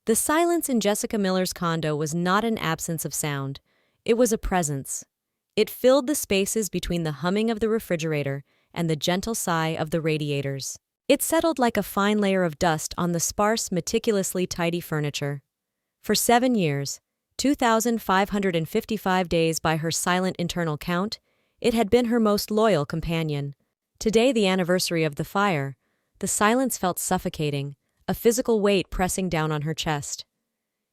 The silence in Jessica Miller's condo was not an absence of sound. It was a presence. It filled the spaces between the humming of the refrigerator and the gentle sigh of the radiators. It settled like a fine layer of dust on the sparse, meticulously tidy furniture. For 7 years, 2,555 days by her silent internal count, it had been her most loyal companion. Today, the anniversary of the fire, the silence felt suffocating, a physical weight pressing down on her chest.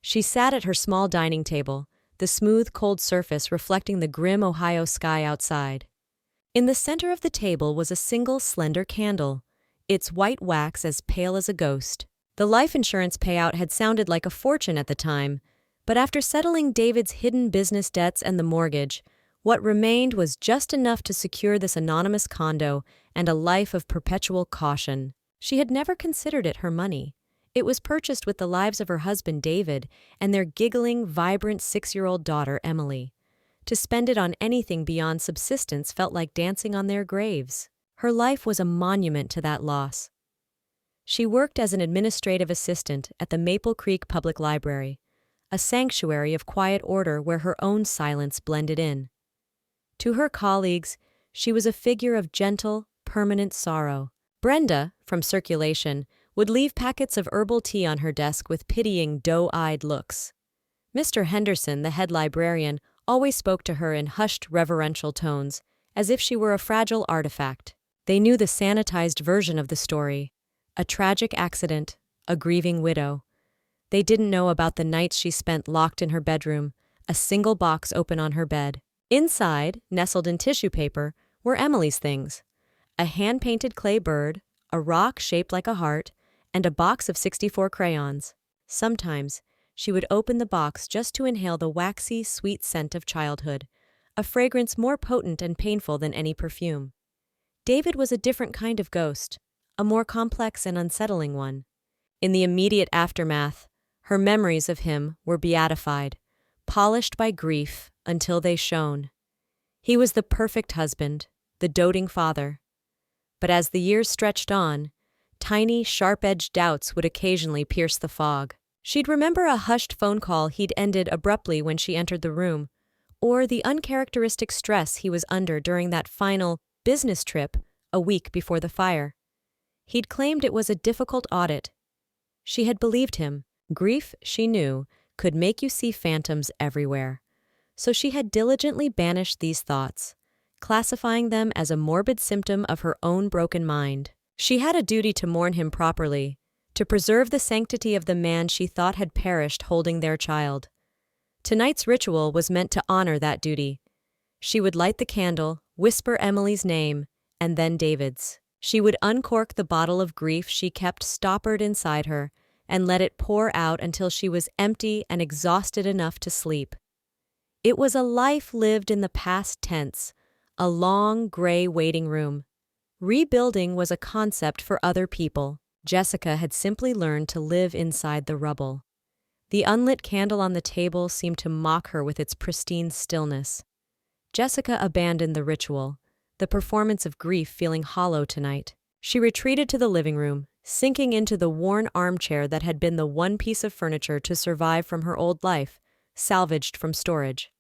She sat at her small dining table, the smooth, cold surface reflecting the grim Ohio sky outside. In the center of the table was a single slender candle, its white wax as pale as a ghost. The life insurance payout had sounded like a fortune at the time, but after settling David's hidden business debts and the mortgage, what remained was just enough to secure this anonymous condo and a life of perpetual caution. She had never considered it her money. It was purchased with the lives of her husband David and their giggling, vibrant 6-year-old daughter Emily. To spend it on anything beyond subsistence felt like dancing on their graves. Her life was a monument to that loss. She worked as an administrative assistant at the Maple Creek Public Library, a sanctuary of quiet order where her own silence blended in. To her colleagues, she was a figure of gentle, permanent sorrow. Brenda, from circulation, would leave packets of herbal tea on her desk with pitying, doe-eyed looks. Mr. Henderson, the head librarian, always spoke to her in hushed, reverential tones, as if she were a fragile artifact. They knew the sanitized version of the story, a tragic accident, a grieving widow. They didn't know about the nights she spent locked in her bedroom, a single box open on her bed. Inside, nestled in tissue paper, were Emily's things: a hand-painted clay bird, a rock shaped like a heart, and a box of 64 crayons. Sometimes, she would open the box just to inhale the waxy, sweet scent of childhood, a fragrance more potent and painful than any perfume. David was a different kind of ghost, a more complex and unsettling one. In the immediate aftermath, her memories of him were beatified, polished by grief until they shone. He was the perfect husband, the doting father. But as the years stretched on, tiny, sharp-edged doubts would occasionally pierce the fog. She'd remember a hushed phone call he'd ended abruptly when she entered the room, or the uncharacteristic stress he was under during that final business trip a week before the fire. He'd claimed it was a difficult audit. She had believed him. Grief, she knew, could make you see phantoms everywhere. So she had diligently banished these thoughts, classifying them as a morbid symptom of her own broken mind. She had a duty to mourn him properly, to preserve the sanctity of the man she thought had perished holding their child. Tonight's ritual was meant to honor that duty. She would light the candle, whisper Emily's name, and then David's. She would uncork the bottle of grief she kept stoppered inside her and let it pour out until she was empty and exhausted enough to sleep. It was a life lived in the past tense, a long, gray waiting room. Rebuilding was a concept for other people. Jessica had simply learned to live inside the rubble. The unlit candle on the table seemed to mock her with its pristine stillness. Jessica abandoned the ritual, the performance of grief feeling hollow tonight. She retreated to the living room, sinking into the worn armchair that had been the one piece of furniture to survive from her old life, salvaged from storage.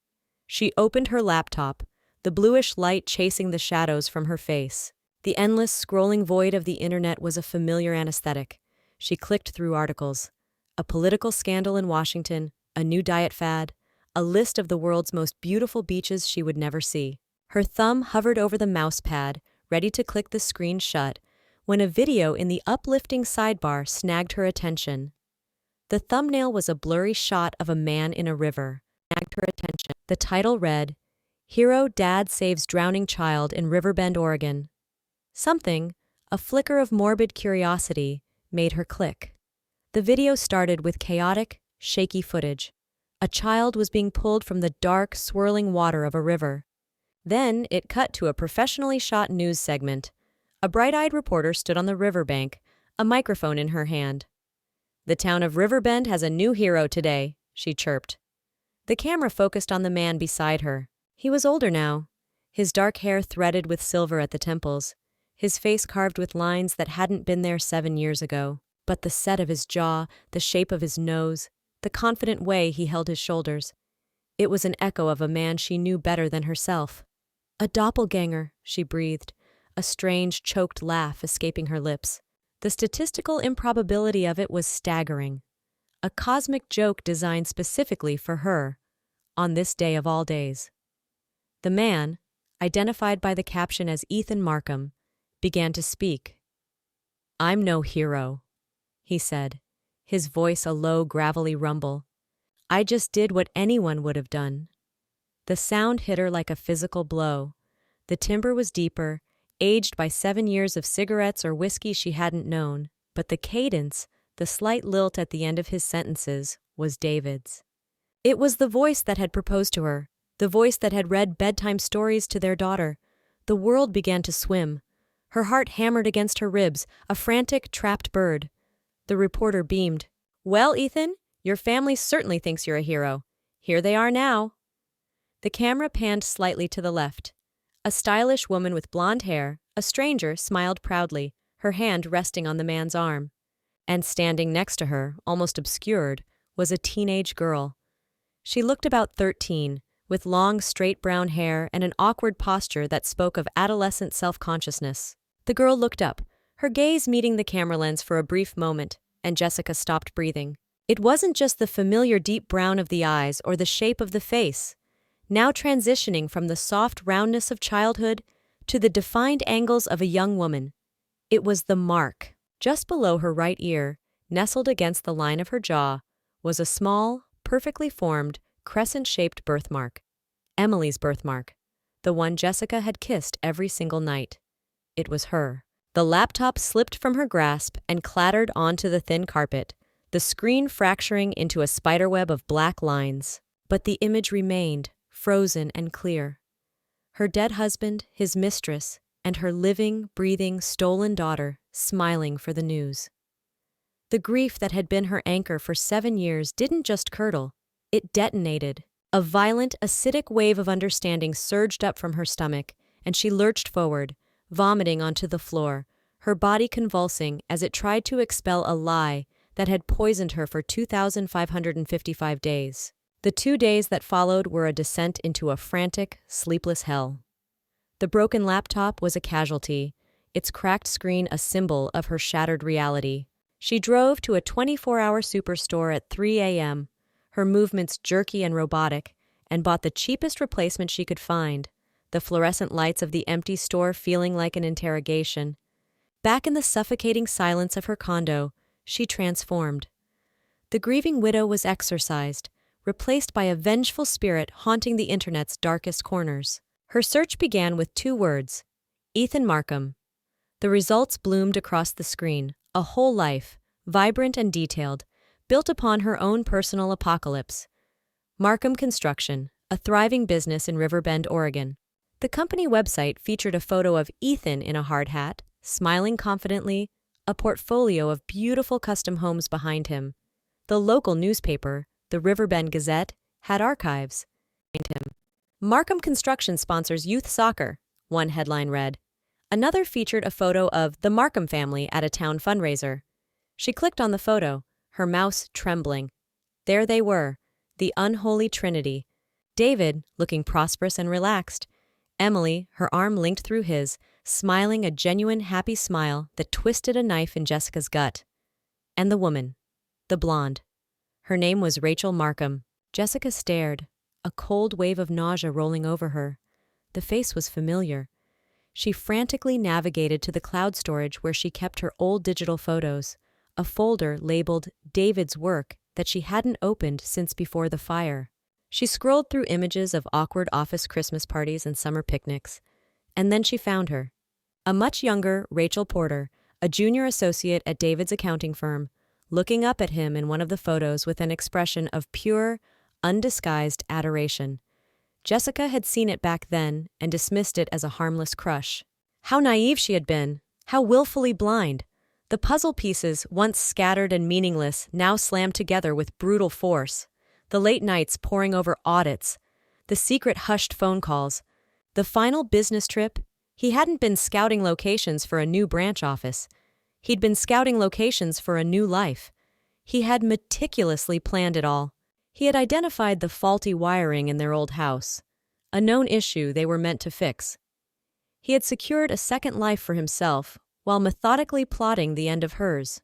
She opened her laptop, the bluish light chasing the shadows from her face. The endless, scrolling void of the internet was a familiar anesthetic. She clicked through articles. A political scandal in Washington, a new diet fad, a list of the world's most beautiful beaches she would never see. Her thumb hovered over the mouse pad, ready to click the screen shut, when a video in the uplifting sidebar snagged her attention. The thumbnail was a blurry shot of a man in a river. Snagged her attention. The title read, "Hero Dad Saves Drowning Child in Riverbend, Oregon." Something, a flicker of morbid curiosity, made her click. The video started with chaotic, shaky footage. A child was being pulled from the dark, swirling water of a river. Then it cut to a professionally shot news segment. A bright-eyed reporter stood on the riverbank, a microphone in her hand. "The town of Riverbend has a new hero today," she chirped. The camera focused on the man beside her. He was older now, his dark hair threaded with silver at the temples, his face carved with lines that hadn't been there 7 years ago. But the set of his jaw, the shape of his nose, the confident way he held his shoulders, it was an echo of a man she knew better than herself. A doppelganger, she breathed, a strange, choked laugh escaping her lips. The statistical improbability of it was staggering. A cosmic joke designed specifically for her, on this day of all days. The man, identified by the caption as Ethan Markham, began to speak. "I'm no hero," he said, his voice a low, gravelly rumble. "I just did what anyone would have done." The sound hit her like a physical blow. The timbre was deeper, aged by 7 years of cigarettes or whiskey she hadn't known, but the cadence, the slight lilt at the end of his sentences, was David's. It was the voice that had proposed to her, the voice that had read bedtime stories to their daughter. The world began to swim. Her heart hammered against her ribs, a frantic, trapped bird. The reporter beamed. "Well, Ethan, your family certainly thinks you're a hero. Here they are now." The camera panned slightly to the left. A stylish woman with blonde hair, a stranger, smiled proudly, her hand resting on the man's arm. And standing next to her, almost obscured, was a teenage girl. She looked about 13, with long, straight brown hair and an awkward posture that spoke of adolescent self-consciousness. The girl looked up, her gaze meeting the camera lens for a brief moment, and Jessica stopped breathing. It wasn't just the familiar deep brown of the eyes or the shape of the face, now transitioning from the soft roundness of childhood to the defined angles of a young woman. It was the mark. Just below her right ear, nestled against the line of her jaw, was a small, perfectly formed, crescent-shaped birthmark. Emily's birthmark, the one Jessica had kissed every single night. It was her. The laptop slipped from her grasp and clattered onto the thin carpet, the screen fracturing into a spiderweb of black lines. But the image remained, frozen and clear. Her dead husband, his mistress, and her living, breathing, stolen daughter, smiling for the news. The grief that had been her anchor for 7 years didn't just curdle, it detonated. A violent, acidic wave of understanding surged up from her stomach, and she lurched forward, vomiting onto the floor, her body convulsing as it tried to expel a lie that had poisoned her for 2,555 days. The 2 days that followed were a descent into a frantic, sleepless hell. The broken laptop was a casualty, its cracked screen a symbol of her shattered reality. She drove to a 24-hour superstore at 3 a.m., her movements jerky and robotic, and bought the cheapest replacement she could find, the fluorescent lights of the empty store feeling like an interrogation. Back in the suffocating silence of her condo, she transformed. The grieving widow was exorcised, replaced by a vengeful spirit haunting the internet's darkest corners. Her search began with 2 words: Ethan Markham. The results bloomed across the screen, a whole life, vibrant and detailed, built upon her own personal apocalypse. Markham Construction, a thriving business in Riverbend, Oregon. The company website featured a photo of Ethan in a hard hat, smiling confidently, a portfolio of beautiful custom homes behind him. The local newspaper, the Riverbend Gazette, had archives behind him. Markham Construction sponsors youth soccer, one headline read. Another featured a photo of the Markham family at a town fundraiser. She clicked on the photo, her mouse trembling. There they were, the unholy trinity. David, looking prosperous and relaxed. Emily, her arm linked through his, smiling a genuine happy smile that twisted a knife in Jessica's gut. And the woman, the blonde. Her name was Rachel Markham. Jessica stared, a cold wave of nausea rolling over her. The face was familiar. She frantically navigated to the cloud storage where she kept her old digital photos, a folder labeled David's Work that she hadn't opened since before the fire. She scrolled through images of awkward office Christmas parties and summer picnics, and then she found her. A much younger Rachel Porter, a junior associate at David's accounting firm, looking up at him in one of the photos with an expression of pure, undisguised adoration. Jessica had seen it back then and dismissed it as a harmless crush. How naive she had been, how willfully blind. The puzzle pieces, once scattered and meaningless, now slammed together with brutal force. The late nights poring over audits, the secret hushed phone calls, the final business trip. He hadn't been scouting locations for a new branch office. He'd been scouting locations for a new life. He had meticulously planned it all. He had identified the faulty wiring in their old house, a known issue they were meant to fix. He had secured a second life for himself while methodically plotting the end of hers.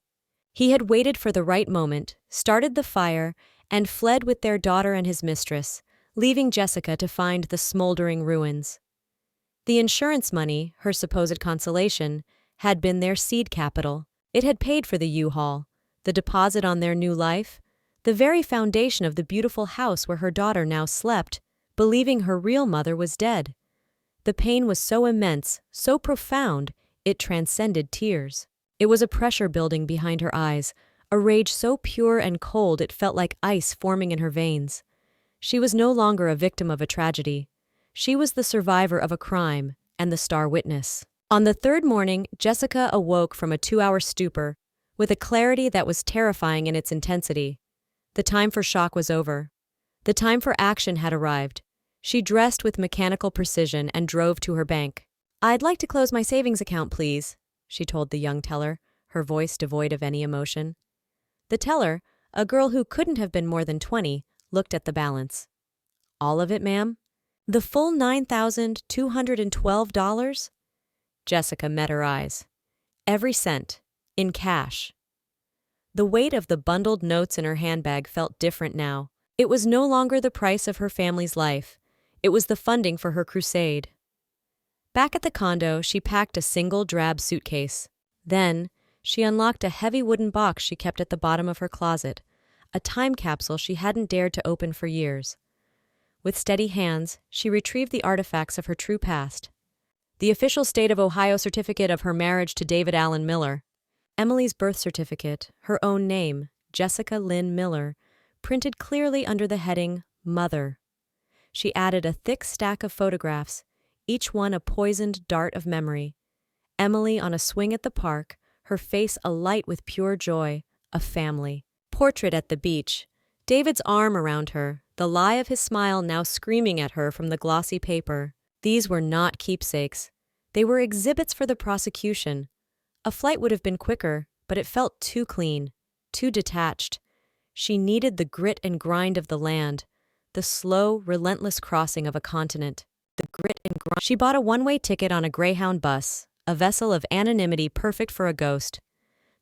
He had waited for the right moment, started the fire, and fled with their daughter and his mistress, leaving Jessica to find the smoldering ruins. The insurance money, her supposed consolation, had been their seed capital. It had paid for the U-Haul, the deposit on their new life, the very foundation of the beautiful house where her daughter now slept, believing her real mother was dead. The pain was so immense, so profound, it transcended tears. It was a pressure building behind her eyes, a rage so pure and cold it felt like ice forming in her veins. She was no longer a victim of a tragedy. She was the survivor of a crime and the star witness. On the third morning, Jessica awoke from a 2-hour stupor with a clarity that was terrifying in its intensity. The time for shock was over. The time for action had arrived. She dressed with mechanical precision and drove to her bank. "I'd like to close my savings account, please," she told the young teller, her voice devoid of any emotion. The teller, a girl who couldn't have been more than 20, looked at the balance. "All of it, ma'am? The full $9,212? Jessica met her eyes. Every cent, in cash. The weight of the bundled notes in her handbag felt different now. It was no longer the price of her family's life. It was the funding for her crusade. Back at the condo, she packed a single drab suitcase. Then, she unlocked a heavy wooden box she kept at the bottom of her closet, a time capsule she hadn't dared to open for years. With steady hands, she retrieved the artifacts of her true past. The official state of Ohio certificate of her marriage to David Allen Miller, Emily's birth certificate, her own name, Jessica Lynn Miller, printed clearly under the heading Mother. She added a thick stack of photographs, each one a poisoned dart of memory. Emily on a swing at the park, her face alight with pure joy, a family. Portrait at the beach, David's arm around her, the lie of his smile now screaming at her from the glossy paper. These were not keepsakes. They were exhibits for the prosecution. A flight would have been quicker, but it felt too clean, too detached. She needed the grit and grind of the land, the slow, relentless crossing of a continent. The grit and grind. She bought a one-way ticket on a Greyhound bus, a vessel of anonymity perfect for a ghost.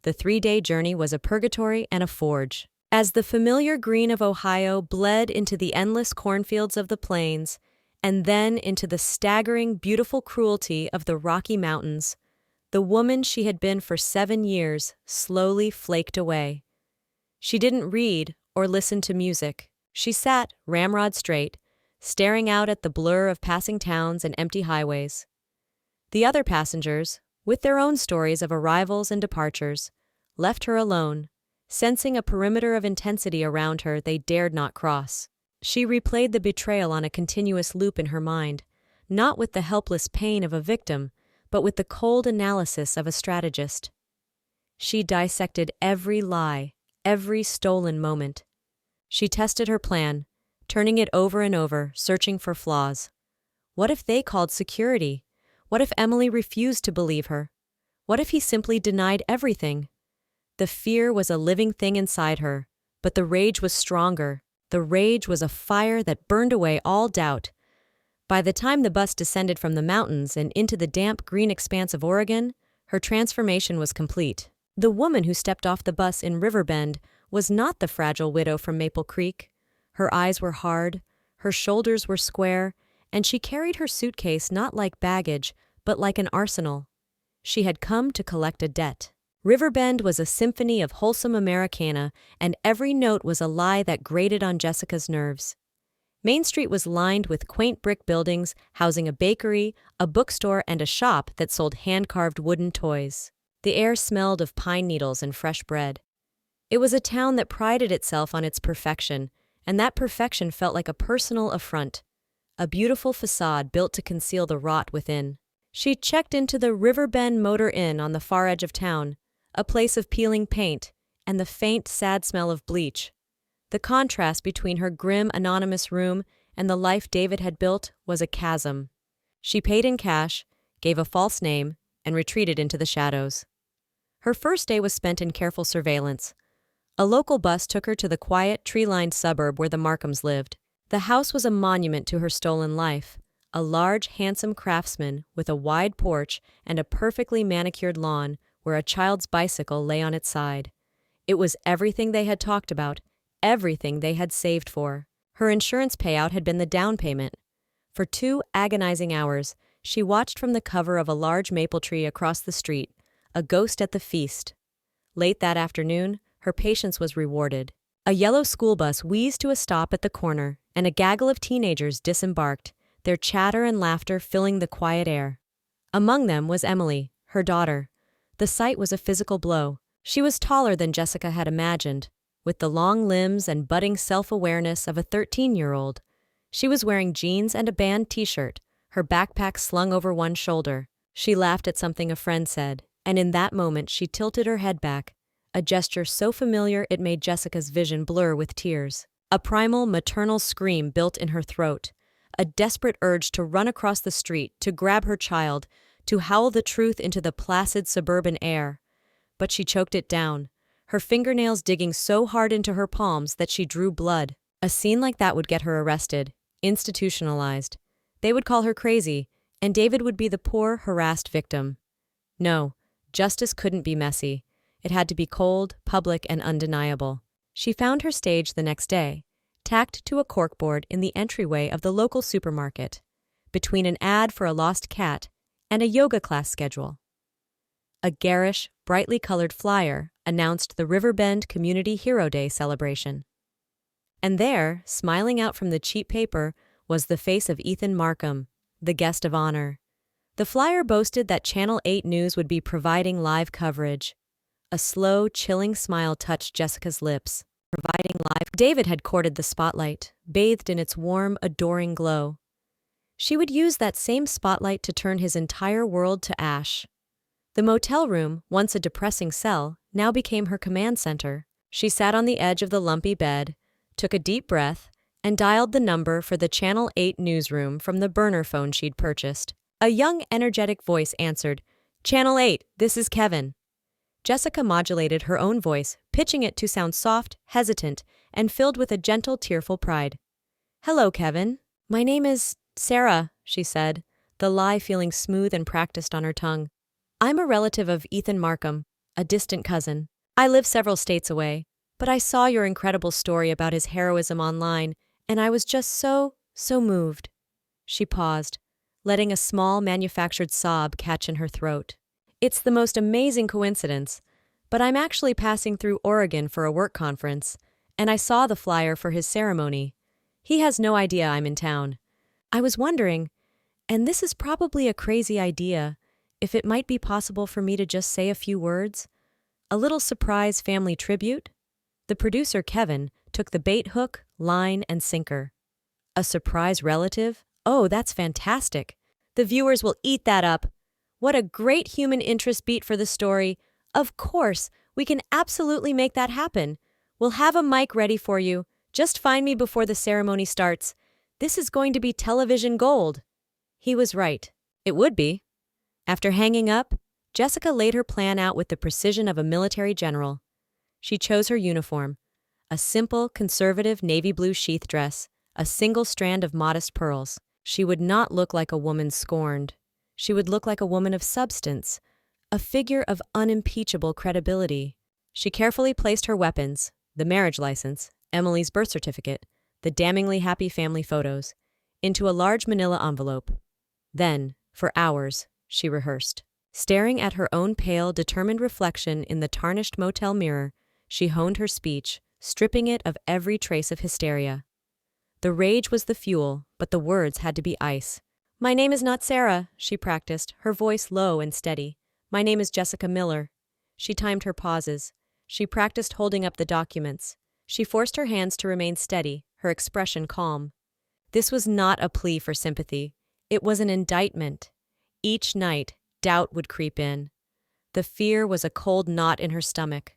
The 3-day journey was a purgatory and a forge. As the familiar green of Ohio bled into the endless cornfields of the plains, and then into the staggering, beautiful cruelty of the Rocky Mountains, the woman she had been for 7 years slowly flaked away. She didn't read or listen to music. She sat, ramrod straight, staring out at the blur of passing towns and empty highways. The other passengers, with their own stories of arrivals and departures, left her alone, sensing a perimeter of intensity around her they dared not cross. She replayed the betrayal on a continuous loop in her mind, not with the helpless pain of a victim, but with the cold analysis of a strategist. She dissected every lie, every stolen moment. She tested her plan, turning it over and over, searching for flaws. What if they called security? What if Emily refused to believe her? What if he simply denied everything? The fear was a living thing inside her, but the rage was stronger. The rage was a fire that burned away all doubt. By the time the bus descended from the mountains and into the damp green expanse of Oregon, her transformation was complete. The woman who stepped off the bus in Riverbend was not the fragile widow from Maple Creek. Her eyes were hard, her shoulders were square, and she carried her suitcase not like baggage, but like an arsenal. She had come to collect a debt. Riverbend was a symphony of wholesome Americana, and every note was a lie that grated on Jessica's nerves. Main Street was lined with quaint brick buildings housing a bakery, a bookstore, and a shop that sold hand-carved wooden toys. The air smelled of pine needles and fresh bread. It was a town that prided itself on its perfection, and that perfection felt like a personal affront, a beautiful facade built to conceal the rot within. She checked into the Riverbend Motor Inn on the far edge of town, a place of peeling paint and the faint, sad smell of bleach. The contrast between her grim, anonymous room and the life David had built was a chasm. She paid in cash, gave a false name, and retreated into the shadows. Her first day was spent in careful surveillance. A local bus took her to the quiet, tree-lined suburb where the Markhams lived. The house was a monument to her stolen life. A large, handsome craftsman with a wide porch and a perfectly manicured lawn where a child's bicycle lay on its side. It was everything they had talked about, everything they had saved for. Her insurance payout had been the down payment. For 2 agonizing hours, she watched from the cover of a large maple tree across the street, a ghost at the feast. Late that afternoon, her patience was rewarded. A yellow school bus wheezed to a stop at the corner, and a gaggle of teenagers disembarked, their chatter and laughter filling the quiet air. Among them was Emily, her daughter. The sight was a physical blow. She was taller than Jessica had imagined, with the long limbs and budding self-awareness of a 13-year-old. She was wearing jeans and a band t-shirt, her backpack slung over one shoulder. She laughed at something a friend said, and in that moment she tilted her head back, a gesture so familiar it made Jessica's vision blur with tears. A primal, maternal scream built in her throat, a desperate urge to run across the street, to grab her child, to howl the truth into the placid suburban air. But she choked it down, her fingernails digging so hard into her palms that she drew blood. A scene like that would get her arrested, institutionalized. They would call her crazy, and David would be the poor, harassed victim. No, justice couldn't be messy. It had to be cold, public, and undeniable. She found her stage the next day, tacked to a corkboard in the entryway of the local supermarket, between an ad for a lost cat and a yoga class schedule. A garish, brightly colored flyer announced the Riverbend Community Hero Day celebration. And there, smiling out from the cheap paper, was the face of Ethan Markham, the guest of honor. The flyer boasted that Channel 8 News would be providing live coverage. A slow, chilling smile touched Jessica's lips. David had courted the spotlight, bathed in its warm, adoring glow. She would use that same spotlight to turn his entire world to ash. The motel room, once a depressing cell, now became her command center. She sat on the edge of the lumpy bed, took a deep breath, and dialed the number for the Channel 8 newsroom from the burner phone she'd purchased. A young, energetic voice answered, "Channel 8, this is Kevin." Jessica modulated her own voice, pitching it to sound soft, hesitant, and filled with a gentle, tearful pride. "Hello, Kevin. My name is Sarah," she said, the lie feeling smooth and practiced on her tongue. "I'm a relative of Ethan Markham, a distant cousin. I live several states away, but I saw your incredible story about his heroism online, and I was just so moved." She paused, letting a small, manufactured sob catch in her throat. "It's the most amazing coincidence, but I'm actually passing through Oregon for a work conference, and I saw the flyer for his ceremony. He has no idea I'm in town. I was wondering, and this is probably a crazy idea, if it might be possible for me to just say a few words? A little surprise family tribute?" The producer, Kevin, took the bait hook, line, and sinker. "A surprise relative? Oh, that's fantastic. The viewers will eat that up. What a great human interest beat for the story. Of course, we can absolutely make that happen. We'll have a mic ready for you. Just find me before the ceremony starts. This is going to be television gold." He was right. It would be. After hanging up, Jessica laid her plan out with the precision of a military general. She chose her uniform, a simple, conservative navy blue sheath dress, a single strand of modest pearls. She would not look like a woman scorned. She would look like a woman of substance, a figure of unimpeachable credibility. She carefully placed her weapons, the marriage license, Emily's birth certificate, the damningly happy family photos, into a large manila envelope. Then, for hours, she rehearsed. Staring at her own pale, determined reflection in the tarnished motel mirror, she honed her speech, stripping it of every trace of hysteria. The rage was the fuel, but the words had to be ice. "My name is not Sarah," she practiced, her voice low and steady. "My name is Jessica Miller." She timed her pauses. She practiced holding up the documents. She forced her hands to remain steady, her expression calm. This was not a plea for sympathy. It was an indictment. Each night, doubt would creep in. The fear was a cold knot in her stomach.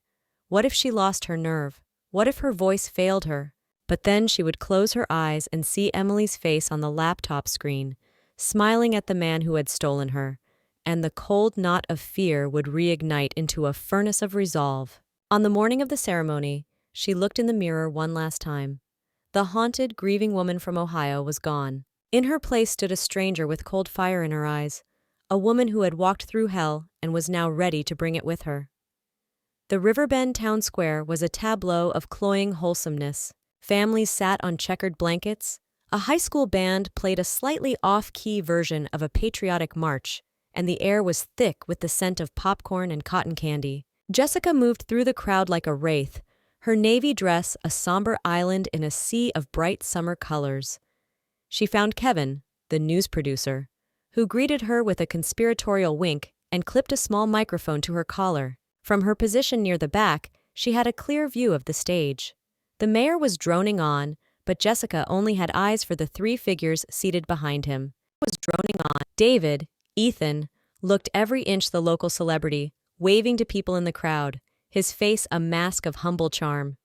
What if she lost her nerve? What if her voice failed her? But then she would close her eyes and see Emily's face on the laptop screen, smiling at the man who had stolen her, and the cold knot of fear would reignite into a furnace of resolve. On the morning of the ceremony, she looked in the mirror one last time. The haunted, grieving woman from Ohio was gone. In her place stood a stranger with cold fire in her eyes, a woman who had walked through hell and was now ready to bring it with her. The Riverbend town square was a tableau of cloying wholesomeness. Families sat on checkered blankets. A high school band played a slightly off-key version of a patriotic march, and the air was thick with the scent of popcorn and cotton candy. Jessica moved through the crowd like a wraith, her navy dress a somber island in a sea of bright summer colors. She found Kevin, the news producer, who greeted her with a conspiratorial wink and clipped a small microphone to her collar. From her position near the back, she had a clear view of the stage. The mayor was droning on, but Jessica only had eyes for the three figures seated behind him. David, Ethan, looked every inch the local celebrity, waving to people in the crowd, his face a mask of humble charm.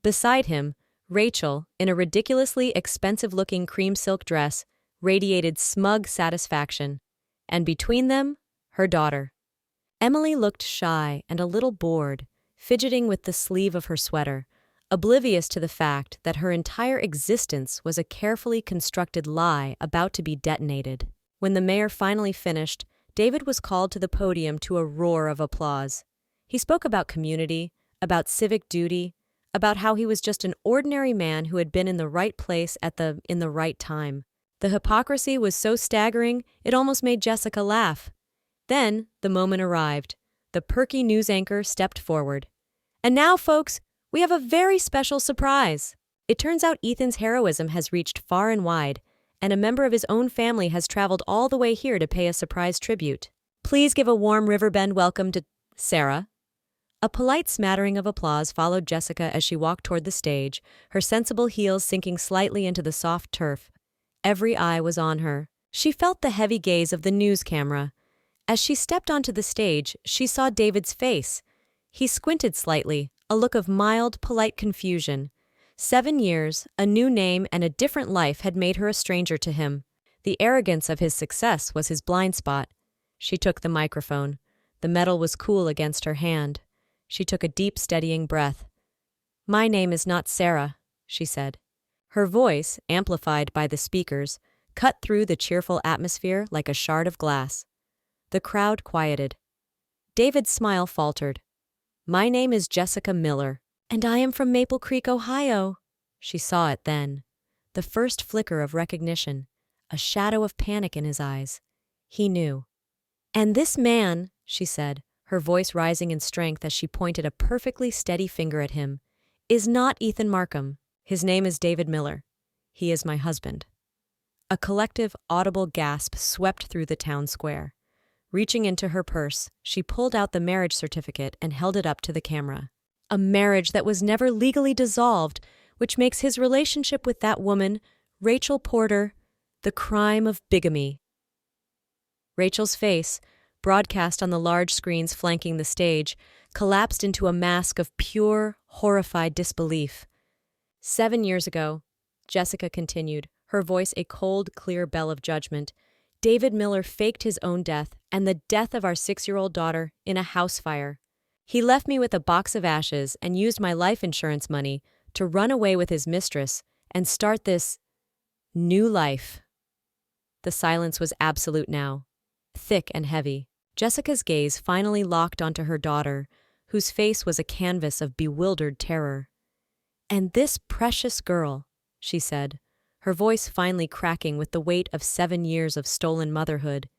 Beside him, Rachel, in a ridiculously expensive-looking cream silk dress, radiated smug satisfaction, and between them, her daughter. Emily looked shy and a little bored, fidgeting with the sleeve of her sweater, oblivious to the fact that her entire existence was a carefully constructed lie about to be detonated. When the mayor finally finished, David was called to the podium to a roar of applause. He spoke about community, about civic duty, about how he was just an ordinary man who had been in the right place in the right time. The hypocrisy was so staggering, it almost made Jessica laugh. Then, the moment arrived. The perky news anchor stepped forward. "And now, folks, we have a very special surprise." It turns out Ethan's heroism has reached far and wide, and a member of his own family has traveled all the way here to pay a surprise tribute. Please give a warm Riverbend welcome to Sarah. A polite smattering of applause followed Jessica as she walked toward the stage, her sensible heels sinking slightly into the soft turf. Every eye was on her. She felt the heavy gaze of the news camera. As she stepped onto the stage, she saw David's face. He squinted slightly, a look of mild, polite confusion. 7 years, a new name, and a different life had made her a stranger to him. The arrogance of his success was his blind spot. She took the microphone. The metal was cool against her hand. She took a deep, steadying breath. "My name is not Sarah," she said. Her voice, amplified by the speakers, cut through the cheerful atmosphere like a shard of glass. The crowd quieted. David's smile faltered. "My name is Jessica Miller, and I am from Maple Creek, Ohio." She saw it then. The first flicker of recognition, a shadow of panic in his eyes. He knew. "And this man," she said, her voice rising in strength as she pointed a perfectly steady finger at him, "is not Ethan Markham. His name is David Miller. He is my husband." A collective, audible gasp swept through the town square. Reaching into her purse, she pulled out the marriage certificate and held it up to the camera. A marriage that was never legally dissolved, which makes his relationship with that woman, Rachel Porter, the crime of bigamy. Rachel's face, broadcast on the large screens flanking the stage, collapsed into a mask of pure, horrified disbelief. 7 years ago, Jessica continued, her voice a cold, clear bell of judgment, David Miller faked his own death and the death of our 6-year-old daughter in a house fire. He left me with a box of ashes and used my life insurance money to run away with his mistress and start this new life. The silence was absolute now, thick and heavy. Jessica's gaze finally locked onto her daughter, whose face was a canvas of bewildered terror. "And this precious girl," she said, her voice finally cracking with the weight of 7 years of stolen motherhood,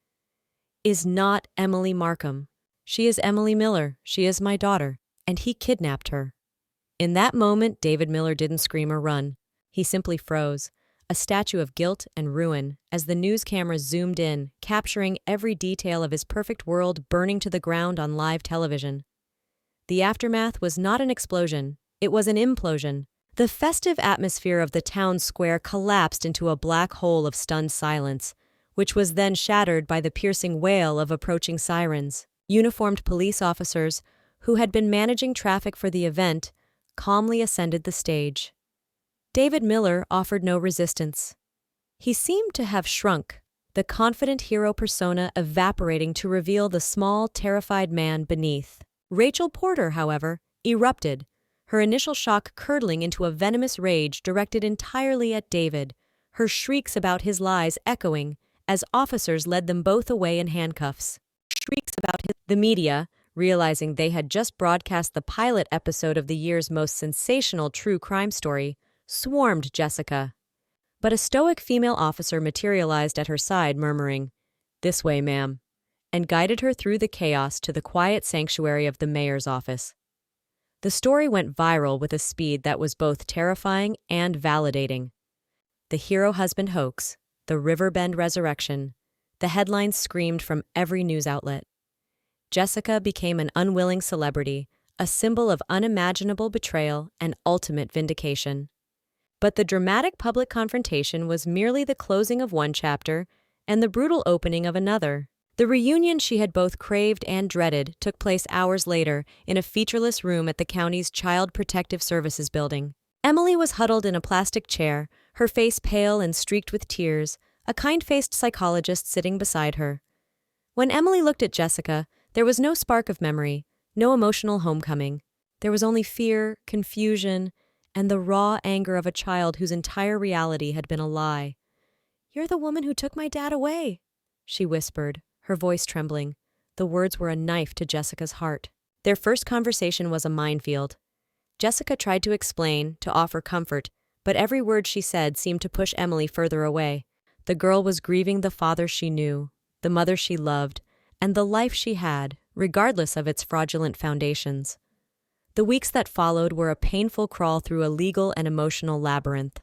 "is not Emily Markham. She is Emily Miller. She is my daughter, and he kidnapped her." In that moment, David Miller didn't scream or run. He simply froze, a statue of guilt and ruin, as the news cameras zoomed in, capturing every detail of his perfect world burning to the ground on live television. The aftermath was not an explosion. It was an implosion. The festive atmosphere of the town square collapsed into a black hole of stunned silence, which was then shattered by the piercing wail of approaching sirens. Uniformed police officers, who had been managing traffic for the event, calmly ascended the stage. David Miller offered no resistance. He seemed to have shrunk, the confident hero persona evaporating to reveal the small, terrified man beneath. Rachel Porter, however, erupted, her initial shock curdling into a venomous rage directed entirely at David, her shrieks about his lies echoing as officers led them both away in handcuffs. The media, realizing they had just broadcast the pilot episode of the year's most sensational true crime story, swarmed Jessica. But a stoic female officer materialized at her side, murmuring, "This way, ma'am," and guided her through the chaos to the quiet sanctuary of the mayor's office. The story went viral with a speed that was both terrifying and validating. The hero husband hoax, the Riverbend resurrection, the headlines screamed from every news outlet. Jessica became an unwilling celebrity, a symbol of unimaginable betrayal and ultimate vindication. But the dramatic public confrontation was merely the closing of one chapter and the brutal opening of another. The reunion she had both craved and dreaded took place hours later in a featureless room at the county's Child Protective Services building. Emily was huddled in a plastic chair, her face pale and streaked with tears, a kind-faced psychologist sitting beside her. When Emily looked at Jessica, there was no spark of memory, no emotional homecoming. There was only fear, confusion, and the raw anger of a child whose entire reality had been a lie. "You're the woman who took my dad away," she whispered, her voice trembling. The words were a knife to Jessica's heart. Their first conversation was a minefield. Jessica tried to explain, to offer comfort, but every word she said seemed to push Emily further away. The girl was grieving the father she knew, the mother she loved, and the life she had, regardless of its fraudulent foundations. The weeks that followed were a painful crawl through a legal and emotional labyrinth.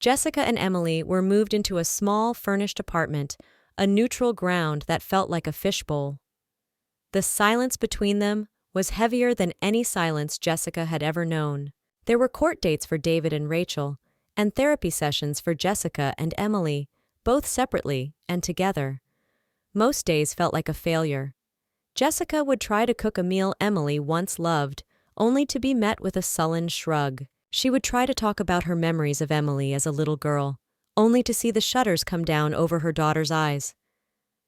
Jessica and Emily were moved into a small, furnished apartment, a neutral ground that felt like a fishbowl. The silence between them was heavier than any silence Jessica had ever known. There were court dates for David and Rachel, and therapy sessions for Jessica and Emily, both separately and together. Most days felt like a failure. Jessica would try to cook a meal Emily once loved, only to be met with a sullen shrug. She would try to talk about her memories of Emily as a little girl, only to see the shutters come down over her daughter's eyes.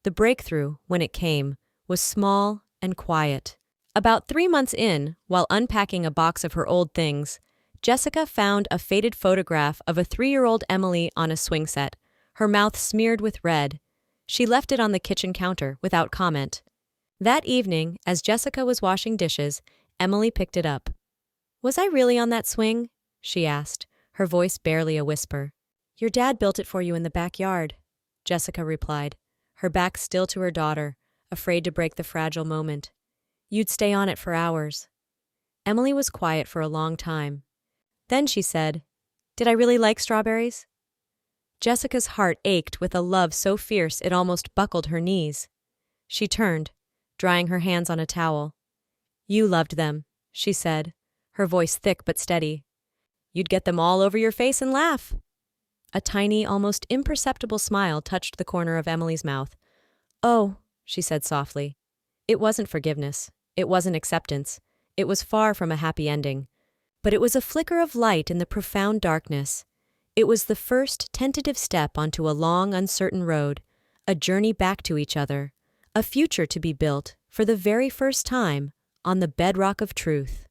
The breakthrough, when it came, was small and quiet. About 3 months in, while unpacking a box of her old things, Jessica found a faded photograph of a 3-year-old Emily on a swing set, her mouth smeared with red. She left it on the kitchen counter without comment. That evening, as Jessica was washing dishes, Emily picked it up. "Was I really on that swing?" she asked, her voice barely a whisper. "Your dad built it for you in the backyard," Jessica replied, her back still to her daughter, afraid to break the fragile moment. "You'd stay on it for hours." Emily was quiet for a long time. Then she said, "Did I really like strawberries?" Jessica's heart ached with a love so fierce it almost buckled her knees. She turned, drying her hands on a towel. "You loved them," she said, her voice thick but steady. "You'd get them all over your face and laugh." A tiny, almost imperceptible smile touched the corner of Emily's mouth. "Oh," she said softly. It wasn't forgiveness. It wasn't acceptance. It was far from a happy ending. But it was a flicker of light in the profound darkness. It was the first tentative step onto a long, uncertain road, a journey back to each other, a future to be built, for the very first time, on the bedrock of truth.